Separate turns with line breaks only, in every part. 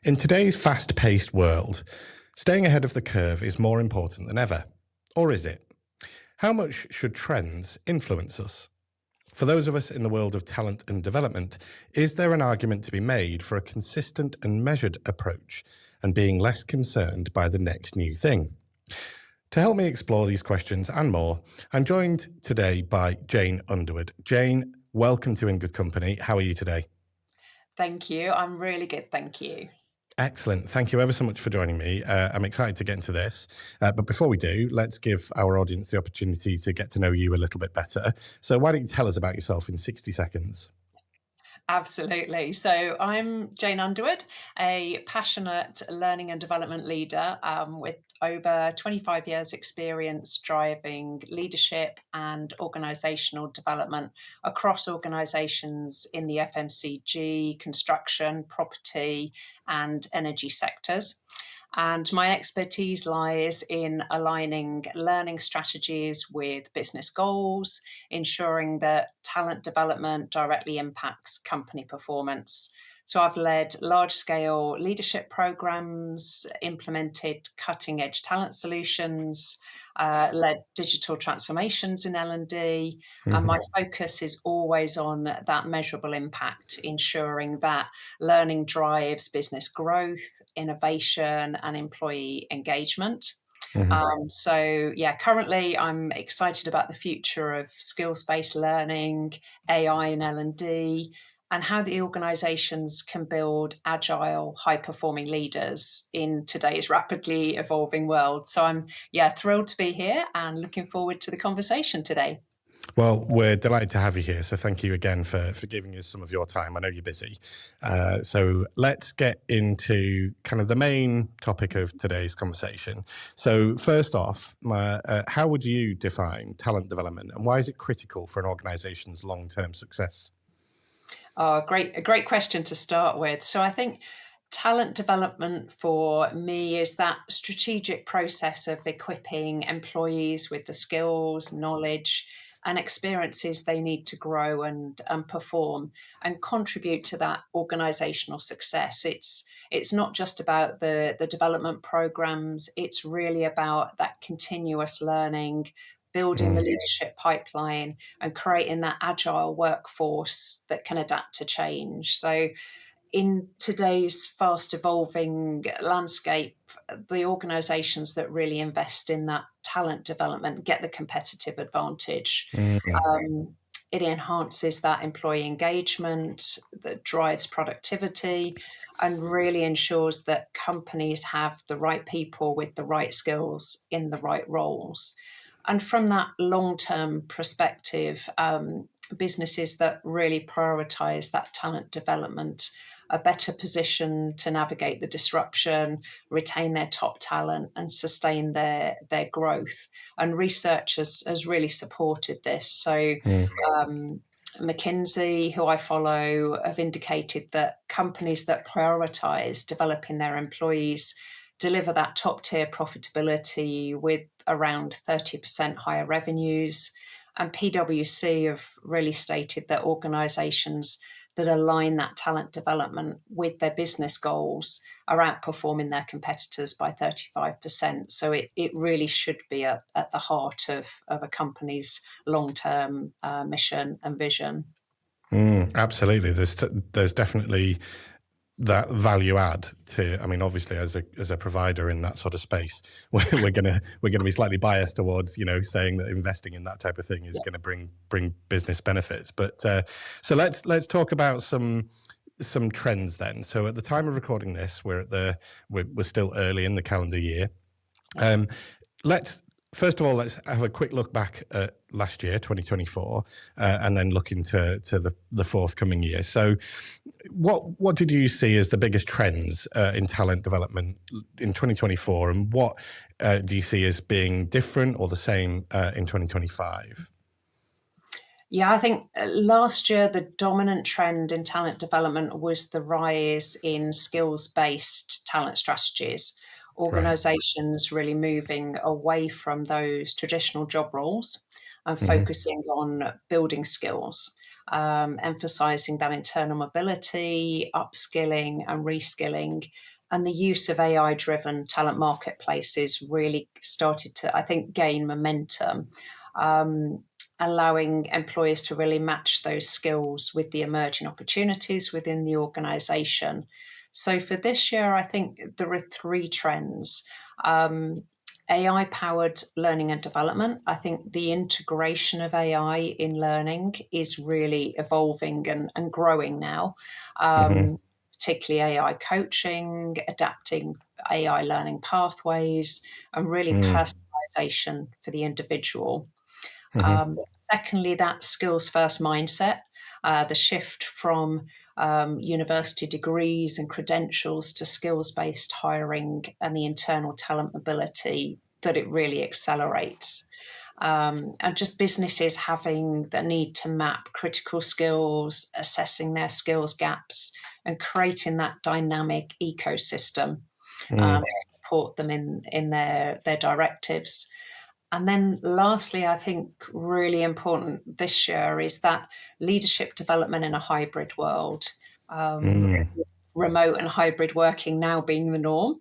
In today's fast-paced world, staying ahead of the curve is more important than ever. Or is it? How much should trends influence us? For those of us in the world of talent and development, is there an argument to be made for a consistent and measured approach and being less concerned by the next new thing? To help me explore these questions and more, I'm joined today by Jane Underwood. Jane, welcome to In Good Company. How are you today?
Thank you. I'm really good, thank you.
Excellent. Thank you ever so much for joining me. I'm excited to get into this. But before we do, let's give our audience the opportunity to get to know you a little bit better. So why don't you tell us about yourself in 60 seconds?
Absolutely. So I'm Jane Underwood, a passionate learning and development leader with over 25 years experience driving leadership and organisational development across organisations in the FMCG, construction, property and energy sectors. And my expertise lies in aligning learning strategies with business goals, ensuring that talent development directly impacts company performance. So I've led large-scale leadership programs, implemented cutting-edge talent solutions, led digital transformations in L&D, and my focus is always on that measurable impact, ensuring that learning drives business growth, innovation, and employee engagement.
Mhm.
Currently I'm excited about the future of skills-based learning, AI and L&D, and how the organisations can build agile, high-performing leaders in today's rapidly evolving world. So I'm thrilled to be here and looking forward to the conversation today.
Well, we're delighted to have you here. So thank you again for giving us some of your time. I know you're busy. So let's get into kind of the main topic of today's conversation. So first off, how would you define talent development and why is it critical for an organisation's long-term success?
Oh, a great question to start with. So I think talent development for me is that strategic process of equipping employees with the skills, knowledge, and experiences they need to grow and perform and contribute to that organizational success. It's not just about the development programs, it's really about that continuous learning, building the leadership pipeline and creating that agile workforce that can adapt to change. So in today's fast evolving landscape, the organizations that really invest in that talent development get the competitive advantage.
Mhm.
It enhances that employee engagement, that drives productivity, and really ensures that companies have the right people with the right skills in the right roles. And from that long term perspective, businesses that really prioritize that talent development are better positioned to navigate the disruption, retain their top talent, and sustain their growth. And research has really supported this. So, um, McKinsey, who I follow, have indicated that companies that prioritize developing their employees deliver that top tier profitability with around 30% higher revenues. And PwC have really stated that organizations that align that talent development with their business goals are outperforming their competitors by 35%. So it really should be at the heart of a company's long-term mission and vision.
Absolutely. There's definitely that value add to. I mean, obviously, as a provider in that sort of space, we're gonna be slightly biased towards saying that investing in that type of thing is going to bring business benefits. But so let's talk about some trends then. So at the time of recording this, we're still early in the calendar year. Um, let's First of all, let's have a quick look back at last year, 2024, and then look into the forthcoming year. So, what did you see as the biggest trends in talent development in 2024, and what do you see as being different or the same in 2025?
Yeah, I think last year the dominant trend in talent development was the rise in skills-based talent strategies.
Right.
Organizations really moving away from those traditional job roles and
Hmm.
focusing on building skills, emphasizing that internal mobility, upskilling and reskilling, And the use of AI-driven talent marketplaces really started to, I think, gain momentum, allowing employers to really match those skills with the emerging opportunities within the organisation. So for this year, I think there are three trends. AI-powered learning and development. I think the integration of AI in learning is really evolving and growing now.
Hmm.
Particularly AI coaching, adapting AI learning pathways, and really
Mm.
personalization for the individual.
Hmm.
Secondly, that skills first mindset, the shift from university degrees and credentials to skills based hiring and the internal talent mobility that it really accelerates. And just businesses having the need to map critical skills, assessing their skills gaps, and creating that dynamic ecosystem
Mm.
to support them in their directives. And then lastly, I think really important this year is that leadership development in a hybrid world.
Mm.
Remote and hybrid working now being the norm.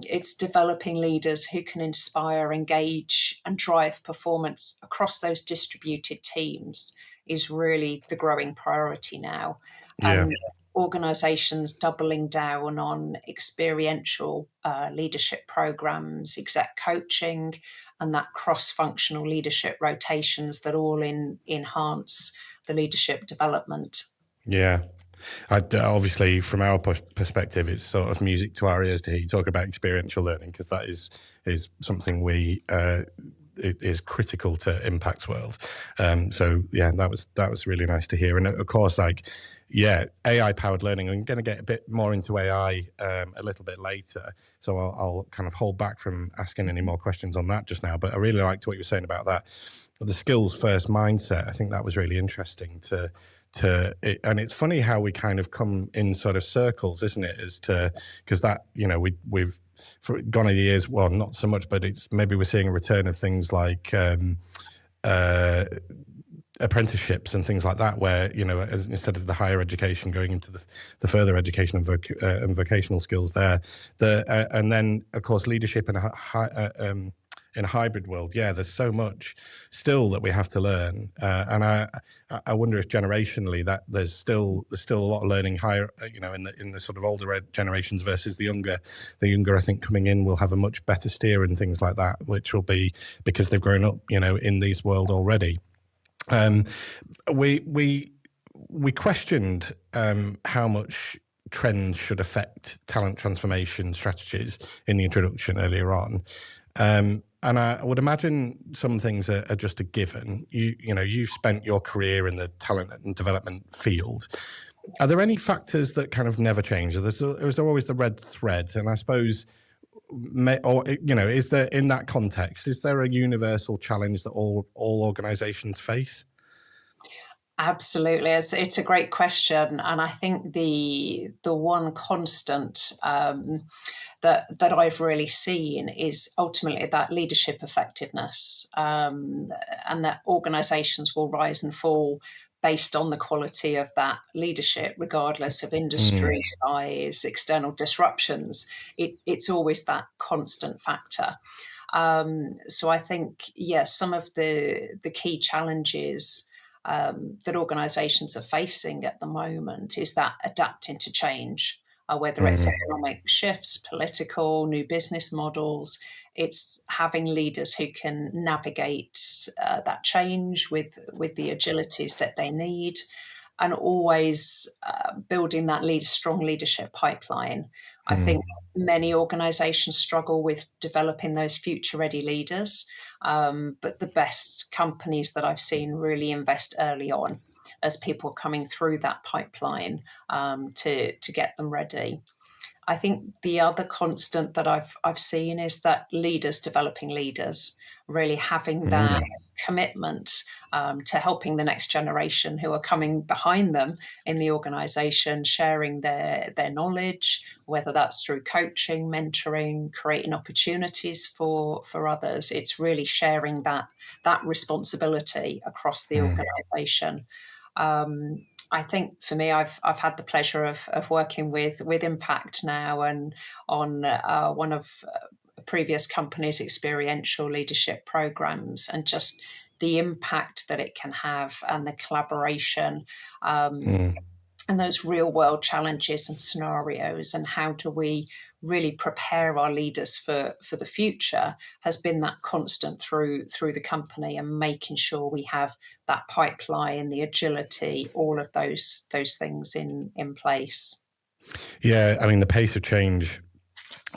It's developing leaders who can inspire, engage, and drive performance across those distributed teams is really the growing priority now.
Yeah.
And organizations doubling down on experiential leadership programs, exec coaching, and that cross-functional leadership rotations that all enhance the leadership development.
Yeah. Obviously, from our perspective, it's sort of music to our ears to hear you talk about experiential learning, because that is something we it is critical to Impact's world. So yeah, that was really nice to hear. And of course, like, yeah, AI powered learning. I'm going to get a bit more into AI a little bit later, so I'll kind of hold back from asking any more questions on that just now. But I really liked what you were saying about that, the skills first mindset. I think that was really interesting and it's funny how we kind of come in sort of circles, isn't it? As to, because that, you know, we've for gone of the years, well, not so much, but it's maybe we're seeing a return of things like apprenticeships and things like that, where, you know, instead of the higher education going into the further education and vocational skills there, and then of course leadership in a hybrid world. Yeah, there's so much still that we have to learn, and I wonder if generationally that there's still a lot of learning higher, you know, in the sort of older generations versus the younger. The younger, I think, coming in will have a much better steer and things like that, which will be because they've grown up, you know, in this world already. We questioned how much trends should affect talent transformation strategies in the introduction earlier on. And I would imagine some things are just a given. You know, you've spent your career in the talent and development field. Are there any factors that kind of never change? Is there always the red thread? And I suppose, or, you know, is there, in that context, is there a universal challenge that all organizations face?
Absolutely, it's a great question, and I think the one constant that I've really seen is ultimately that leadership effectiveness, and that organisations will rise and fall based on the quality of that leadership, regardless of industry
Mm.
size, external disruptions. It's always that constant factor. So I think, yes, some of the key challenges that organisations are facing at the moment is that adapting to change, whether it's
Mm.
economic shifts, political, new business models. It's having leaders who can navigate that change with the agilities that they need, and always building that strong leadership pipeline. I
Mm.
think many organisations struggle with developing those future ready leaders, but the best companies that I've seen really invest early on as people are coming through that pipeline to get them ready. I think the other constant that I've seen is that leaders developing leaders, really having that
Mm.
commitment to helping the next generation who are coming behind them in the organisation, sharing their knowledge, whether that's through coaching, mentoring, creating opportunities for others. It's really sharing that responsibility across the
Mm.
organisation. Um, I think for me, I've had the pleasure of working with Impact now, and on one of previous companies' experiential leadership programs, and just the impact that it can have, and the collaboration, um,
Mm.
and those real world challenges and scenarios, and how do we really prepare our leaders for the future, has been that constant through the company, and making sure we have that pipeline, the agility, all of those things in place.
Yeah, I mean, the pace of change,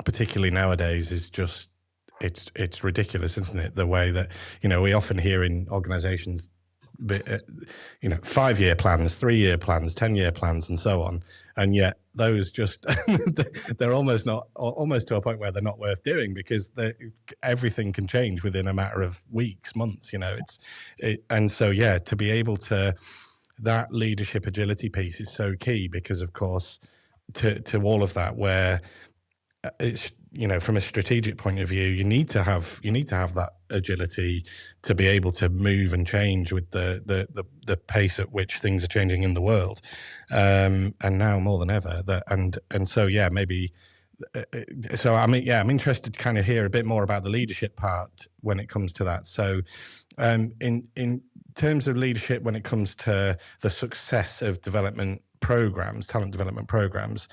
particularly nowadays, is just it's ridiculous, isn't it? The way that we often hear in organisations, 5-year plans, 3-year plans, 10-year plans, and so on, and yet those just they're almost to a point where they're not worth doing, because everything can change within a matter of weeks, months. And so yeah, to be able to, that leadership agility piece is so key, because of course to all of that, where it's from a strategic point of view, you need to have that agility to be able to move and change with the pace at which things are changing in the world, and now more than ever. And so yeah, maybe. So I mean, yeah, I'm interested to kind of hear a bit more about the leadership part when it comes to that. So, in terms of leadership, when it comes to the success of talent development programs,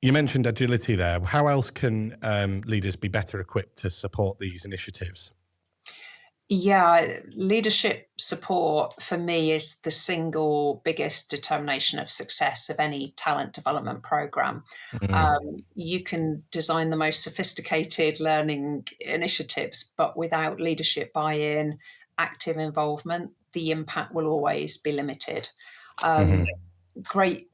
you mentioned agility there. How else can leaders be better equipped to support these initiatives?
Yeah, leadership support for me is the single biggest determination of success of any talent development program.
Mm,
You can design the most sophisticated learning initiatives, but without leadership buy in, active involvement, the impact will always be limited. Um,
mhm,
Great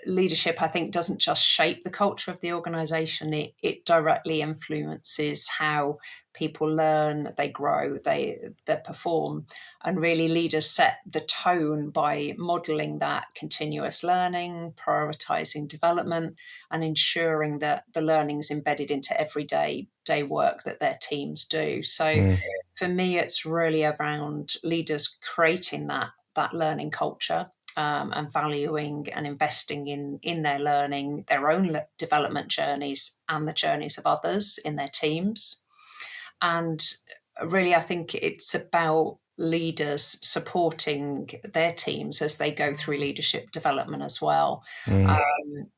leadership, I think, doesn't just shape the culture of the organization, it directly influences how people learn, they grow, they perform. And really, leaders set the tone by modeling that continuous learning, prioritizing development, and ensuring that the learning is embedded into everyday work that their teams do. So
mm,
for me, it's really around leaders creating that learning culture, and valuing and investing in their learning, their own development journeys, and the journeys of others in their teams. And really, I think it's about leaders supporting their teams as they go through leadership development as well.
mm,
Um,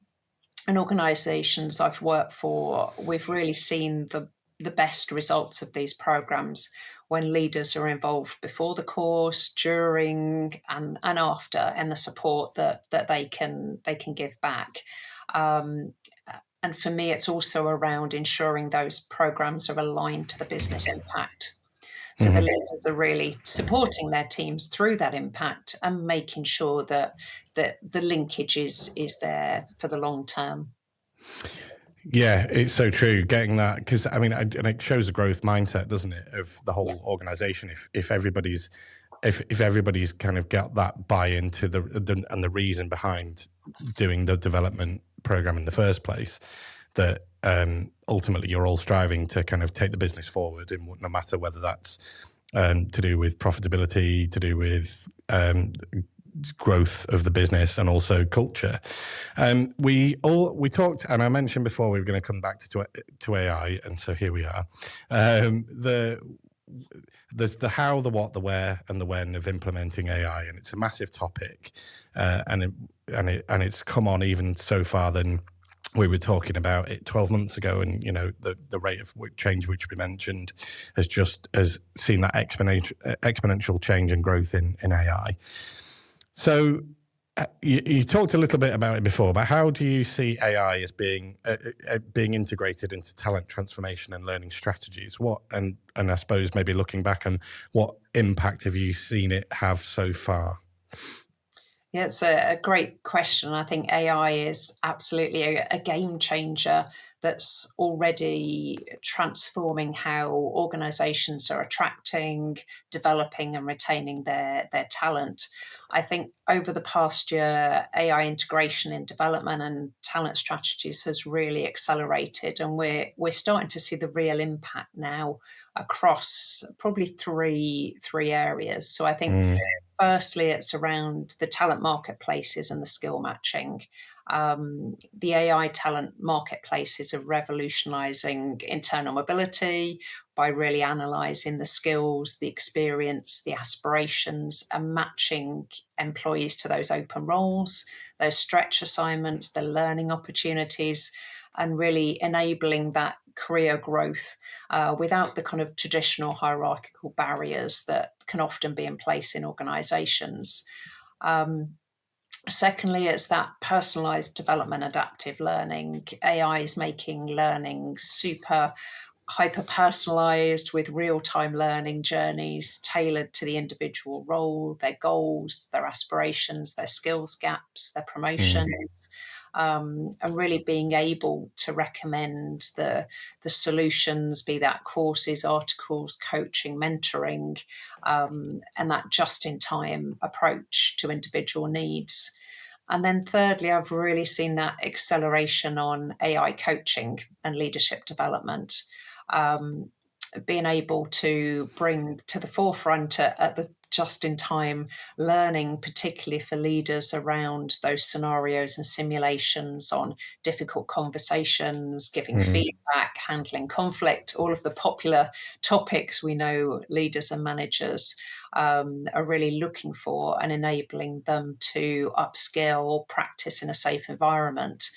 and organisations I've worked for, we've really seen the best results of these programs when leaders are involved before the course, during, and after, and the support that they can give back. Um, and for me, it's also around ensuring those programs are aligned to the business impact. So the
mhm.
leaders are really supporting their teams through that impact, and making sure that the linkage is there for the long term.
Yeah, it's so true. Getting that, because I mean, and it shows a growth mindset, doesn't it, of the
Yeah.
whole organization. If everybody's if everybody's kind of got that buy-in to and the reason behind doing the development program in the first place, that ultimately you're all striving to kind of take the business forward, and no matter whether that's to do with profitability, to do with growth of the business, and also culture. We talked, and I mentioned before we were going to come back to AI, and so here we are. There's the how, the what, the where, and the when of implementing AI, and it's a massive topic, and it's come on even so far than we were talking about it 12 months ago, and the rate of change which we mentioned has seen that exponential change and growth in AI. So you talked a little bit about it before, but how do you see AI as being integrated into talent transformation and learning strategies? And I suppose maybe looking back, on what impact have you seen it have so far?
Yeah, it's a great question. I think AI is absolutely a game changer that's already transforming how organizations are attracting, developing, and retaining their talent. I think over the past year, AI integration in development and talent strategies has really accelerated, and we're starting to see the real impact now across probably three areas. So I think
Mm,
Firstly, it's around the talent marketplaces and the skill matching. The AI talent marketplaces are revolutionizing internal mobility by really analyzing the skills, the experience, the aspirations, and matching employees to those open roles, those stretch assignments, the learning opportunities, and really enabling that career growth without the kind of traditional hierarchical barriers that can often be in place in organizations. Secondly, it's that personalized development, adaptive learning. AI is making learning super hyper personalized with real time learning journeys tailored to the individual role, their goals, their aspirations, their skills gaps, their promotions. And really being able to recommend the solutions, be that courses, articles, coaching, mentoring, and that just in time approach to individual needs. And then thirdly, I've really seen that acceleration on AI coaching and leadership development. Being able to bring to the forefront at the just in time learning, particularly for leaders around those scenarios and simulations on difficult conversations, giving feedback, handling conflict, all of the popular topics we know leaders and managers are really looking for, and enabling them to upskill, practice in a safe environment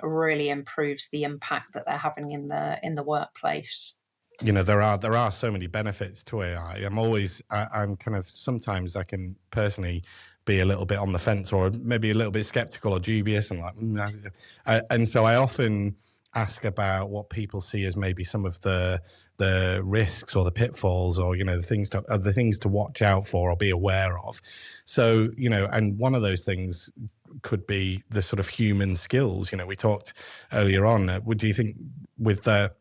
really improves the impact that they're having in the workplace.
There are so many benefits to AI. I'm kind of, sometimes I can personally be a little bit on the fence, or maybe a little bit skeptical or dubious, and and so I often ask about what people see as maybe some of the risks or the pitfalls, or the things to watch out for or be aware of. So and one of those things could be the sort of human skills. We talked earlier on. Do you think with a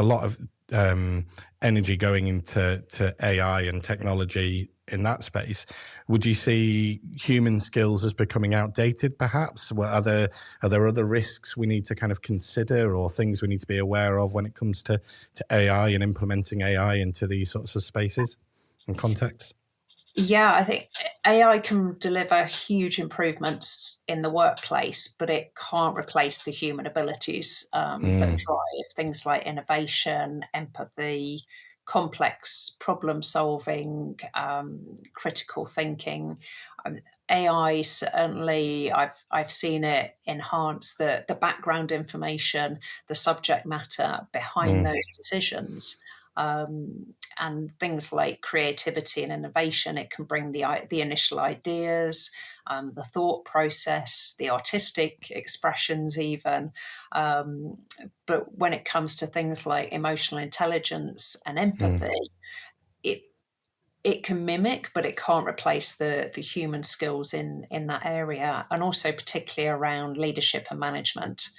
lot of energy going into AI and technology in that space, would you see human skills as becoming outdated, perhaps? Are there other risks we need to kind of consider, or things we need to be aware of when it comes to AI and implementing AI into these sorts of spaces and contexts?
Yeah, I think AI can deliver huge improvements in the workplace, but it can't replace the human abilities that drive things like innovation, empathy, complex problem solving, critical thinking. AI certainly, I've seen it enhance the background information, the subject matter behind those decisions. And things like creativity and innovation, it can bring the initial ideas, the thought process, the artistic expressions even. But when it comes to things like emotional intelligence and empathy, it can mimic, but it can't replace the human skills in that area, and also particularly around leadership and management.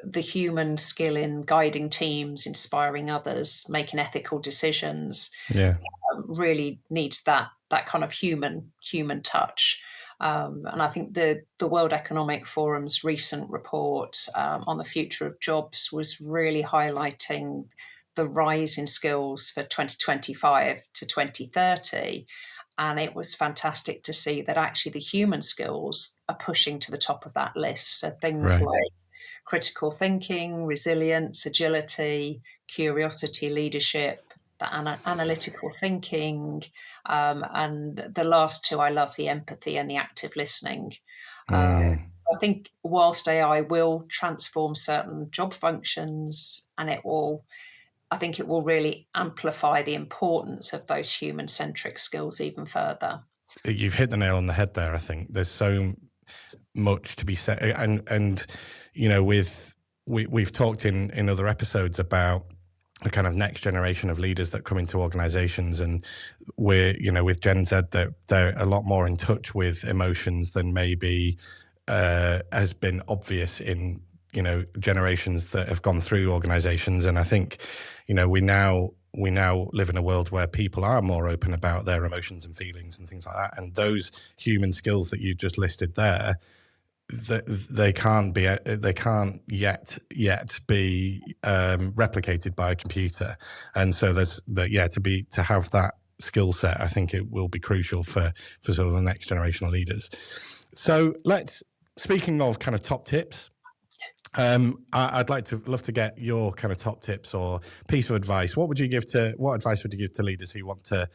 The human skill in guiding teams, inspiring others, making ethical decisions, really needs that kind of human touch. And I think the World Economic Forum's recent report on the future of jobs was really highlighting the rise in skills for 2025 to 2030. And it was fantastic to see that actually the human skills are pushing to the top of that list. So things like critical thinking, resilience, agility, curiosity, leadership, the analytical thinking, and the last two, I love the empathy and the active listening. I think whilst AI will transform certain job functions, and I think it will really amplify the importance of those human-centric skills even further.
You've hit the nail on the head there. I think there's so much to be said, and we've talked in other episodes about the kind of next generation of leaders that come into organizations, and with Gen Z, they're a lot more in touch with emotions than maybe has been obvious in generations that have gone through organizations. And I think we now live in a world where people are more open about their emotions and feelings and things like that, and those human skills that you just listed there they can't yet be replicated by a computer, and so there's that. Yeah, to have that skill set, I think it will be crucial for sort of the next generation of leaders. So speaking of kind of top tips. I'd love to get your kind of top tips or piece of advice. What advice would you give to leaders who want to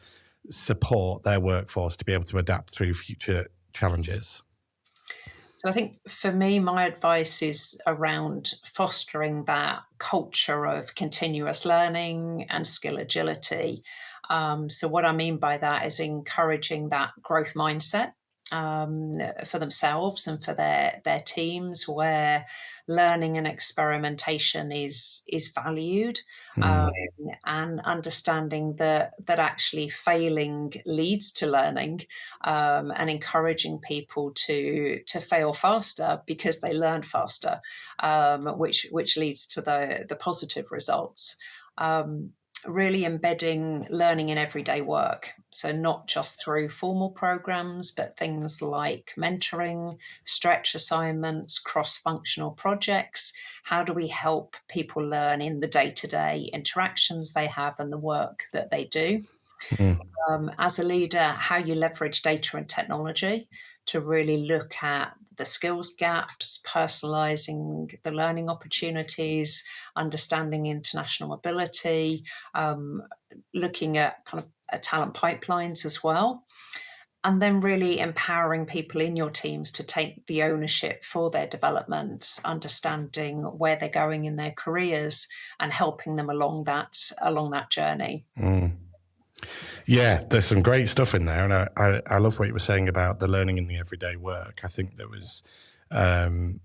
support their workforce to be able to adapt through future challenges?
So I think for me, my advice is around fostering that culture of continuous learning and skill agility. So what I mean by that is encouraging that growth mindset for themselves and for their teams, where learning and experimentation is valued, um, and understanding that actually failing leads to learning, and encouraging people to fail faster because they learn faster, which leads to the positive results. Really embedding learning in everyday work. So not just through formal programs, but things like mentoring, stretch assignments, cross-functional projects. How do we help people learn in the day-to-day interactions they have and the work that they do?
Mm.
As a leader, how you leverage data and technology to really look at the skills gaps, personalizing the learning opportunities, understanding international mobility, looking at kind of talent pipelines as well. And then really empowering people in your teams to take the ownership for their development, understanding where they're going in their careers and helping them along that journey.
Mm. Yeah, there's some great stuff in there, and I love what you were saying about the learning in the everyday work. I think there was, we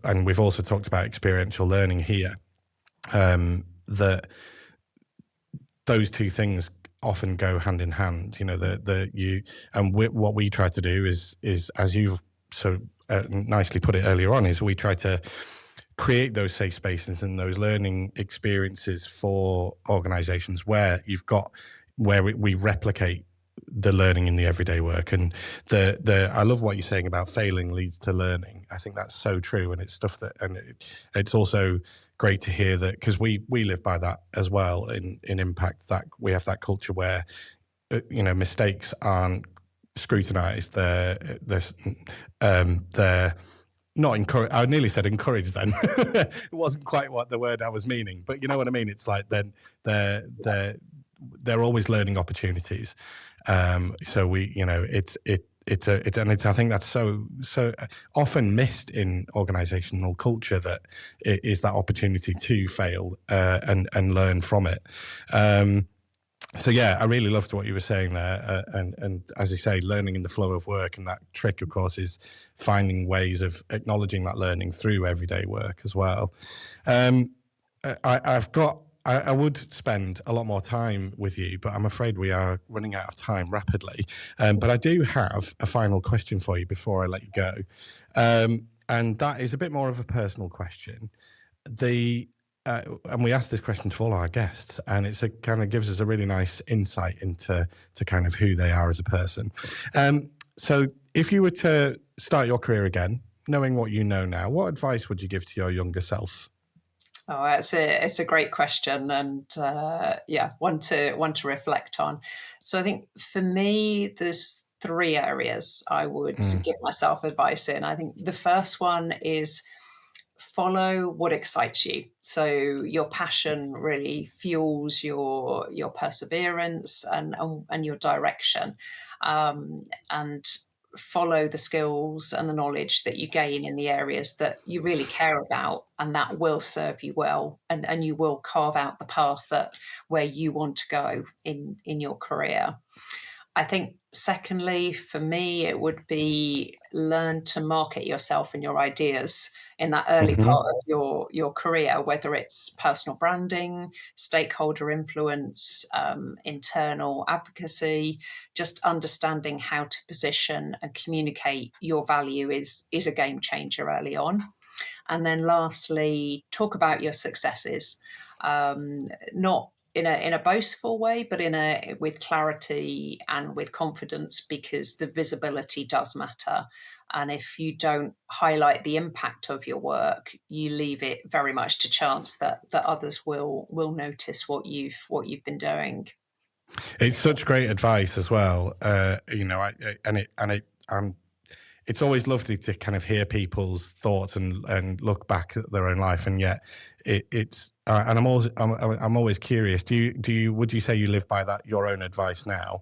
and we've also talked about experiential learning here. That those two things often go hand in hand. What we try to do is as you've so nicely put it earlier on, is we try to create those safe spaces and those learning experiences for organizations where we replicate the learning in the everyday work. And I love what you're saying about failing leads to learning. I think that's so true, and it's stuff it's also great to hear that, because we live by that as well in Impact, that we have that culture where mistakes aren't scrutinized. They're not encouraged. I nearly said encouraged then. It wasn't quite what the word I was meaning, but you know what I mean? It's like then they're always learning opportunities. So I think that's so often missed in organizational culture, that it is that opportunity to fail and learn from it. So yeah, I really loved what you were saying there, and as you say, learning in the flow of work, and that trick, of course, is finding ways of acknowledging that learning through everyday work as well. I would spend a lot more time with you, but I'm afraid we are running out of time rapidly. But I do have a final question for you before I let you go, and that is a bit more of a personal question. And we ask this question to all our guests, and it kind of gives us a really nice insight into kind of who they are as a person. So if you were to start your career again, knowing what you know now, what advice would you give to your younger self?
Oh, it's a great question, and one to reflect on. So I think for me, there's 3 areas I would give myself advice in. I think the first one is follow what excites you. So your passion really fuels your perseverance and your direction, and follow the skills and the knowledge that you gain in the areas that you really care about, and that will serve you well, and you will carve out the path where you want to go in your career. I think secondly, for me, it would be learn to market yourself and your ideas in that early
Mm-hmm.
part of your career, whether it's personal branding, stakeholder influence, internal advocacy. Just understanding how to position and communicate your value is a game changer early on. And then lastly, talk about your successes. Not in a boastful way, but with clarity and with confidence, because the visibility does matter. And if you don't highlight the impact of your work, you leave it very much to chance that others will notice what you've been doing.
It's such great advice as well. It's always lovely to kind of hear people's thoughts and look back at their own life, and yet and I'm always curious. Would you say you live by that your own advice now?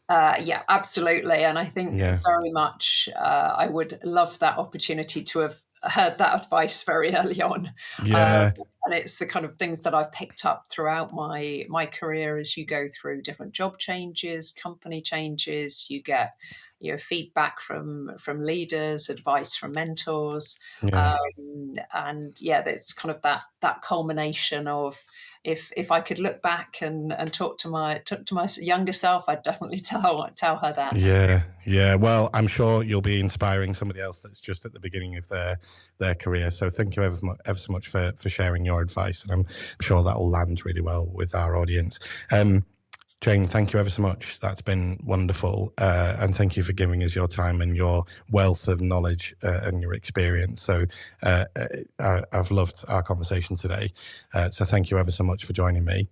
Yeah, absolutely. And I think
Yeah,
very much I would love that opportunity to have heard that advice very early on. Um,
yeah,
and it's the kind of things that I've picked up throughout my career as you go through different job changes, company changes, you get feedback from leaders, advice from mentors.
yeah.
And yeah, that's kind of that culmination of, if I could look back and talk to my younger self, I'd definitely tell her that.
Yeah, yeah. Well, I'm sure you'll be inspiring somebody else that's just at the beginning of their career. So thank you ever so much for sharing your advice, and I'm sure that will land really well with our audience. Jane, thank you ever so much. That's been wonderful, and thank you for giving us your time and your wealth of knowledge and your experience. So I've loved our conversation today. So thank you ever so much for joining me.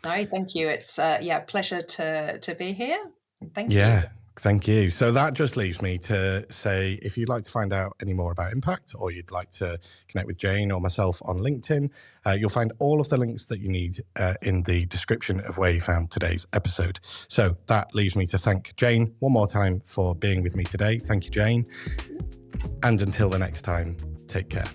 No, thank you. It's pleasure to be here. Thank you.
Yeah, thank you. So that just leaves me to say, if you'd like to find out any more about Impact, or you'd like to connect with Jane or myself on LinkedIn, you'll find all of the links that you need in the description of where you found today's episode. So that leaves me to thank Jane one more time for being with me today. Thank you, Jane. And until the next time, take care.